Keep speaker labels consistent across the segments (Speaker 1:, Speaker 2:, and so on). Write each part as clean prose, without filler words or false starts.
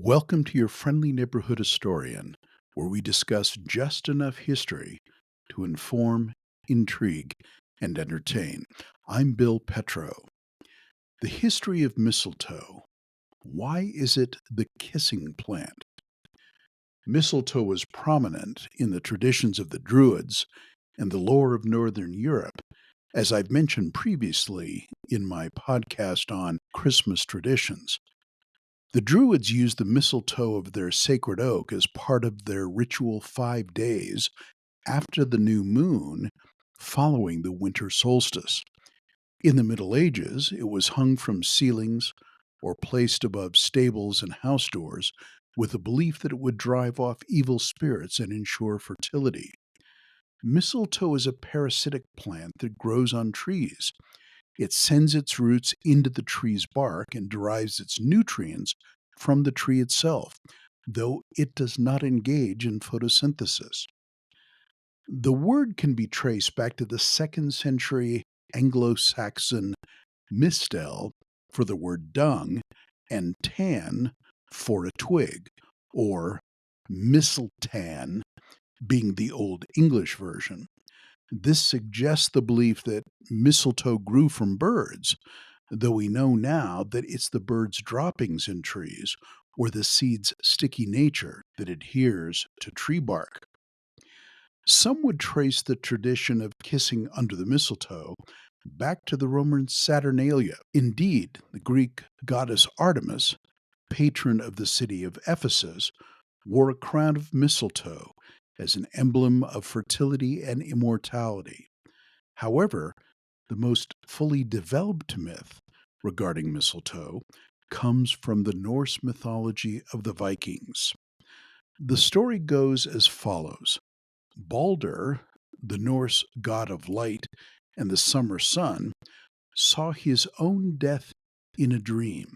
Speaker 1: Welcome to your friendly neighborhood historian, where we discuss just enough history to inform, intrigue, and entertain. I'm Bill Petro. The history of mistletoe. Why is it the kissing plant? Mistletoe was prominent in the traditions of the Druids and the lore of Northern Europe, as I've mentioned previously in my podcast on Christmas traditions. The Druids used the mistletoe of their sacred oak as part of their ritual 5 days after the new moon following the winter solstice. In the Middle Ages, it was hung from ceilings or placed above stables and house doors with the belief that it would drive off evil spirits and ensure fertility. Mistletoe is a parasitic plant that grows on trees. It sends its roots into the tree's bark and derives its nutrients from the tree itself, though it does not engage in photosynthesis. The word can be traced back to the 2nd century Anglo-Saxon mistel for the word dung and tan for a twig, or mistletoe being the Old English version. This suggests the belief that mistletoe grew from birds, though we know now that it's the bird's droppings in trees or the seed's sticky nature that adheres to tree bark. Some would trace the tradition of kissing under the mistletoe back to the Roman Saturnalia. Indeed, the Greek goddess Artemis, patron of the city of Ephesus, wore a crown of mistletoe as an emblem of fertility and immortality. However, the most fully developed myth regarding mistletoe comes from the Norse mythology of the Vikings. The story goes as follows. Balder, the Norse god of light and the summer sun, saw his own death in a dream.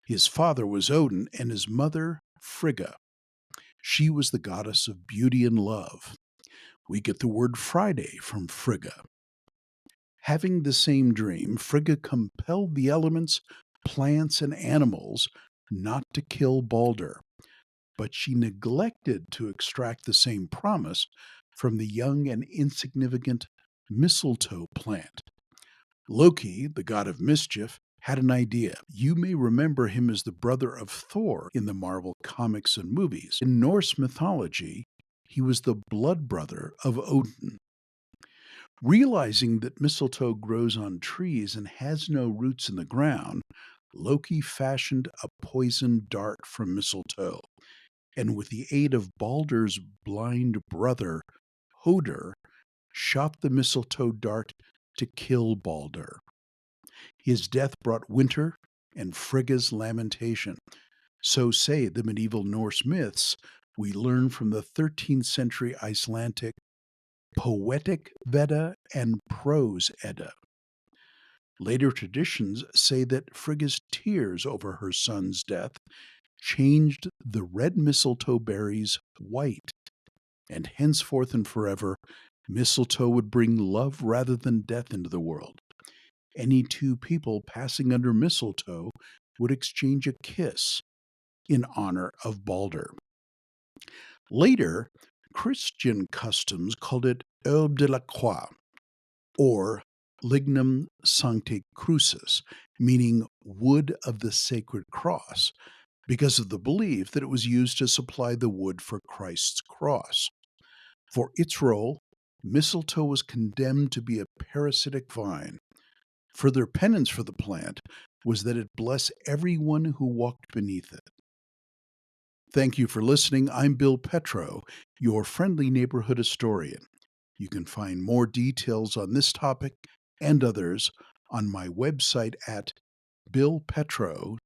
Speaker 1: His father was Odin and his mother Frigga. She was the goddess of beauty and love. We get the word Friday from Frigga. Having the same dream, Frigga compelled the elements, plants, and animals not to kill Balder, but she neglected to extract the same promise from the young and insignificant mistletoe plant. Loki, the god of mischief, had an idea. You may remember him as the brother of Thor in the Marvel comics and movies. In Norse mythology, he was the blood brother of Odin. Realizing that mistletoe grows on trees and has no roots in the ground, Loki fashioned a poison dart from mistletoe, and with the aid of Balder's blind brother, Hoder, shot the mistletoe dart to kill Balder. His death brought winter and Frigga's lamentation. So say the medieval Norse myths we learn from the 13th century Icelandic Poetic Veda and Prose Edda. Later traditions say that Frigga's tears over her son's death changed the red mistletoe berries white, and henceforth and forever, mistletoe would bring love rather than death into the world. Any two people passing under mistletoe would exchange a kiss in honor of Balder. Later, Christian customs called it Herbe de la Croix, or Lignum Sancti Crucis, meaning wood of the sacred cross, because of the belief that it was used to supply the wood for Christ's cross. For its role, mistletoe was condemned to be a parasitic vine. Further penance for the plant was that it bless everyone who walked beneath it. Thank you for listening. I'm Bill Petro, your friendly neighborhood historian. You can find more details on this topic and others on my website at billpetro.com.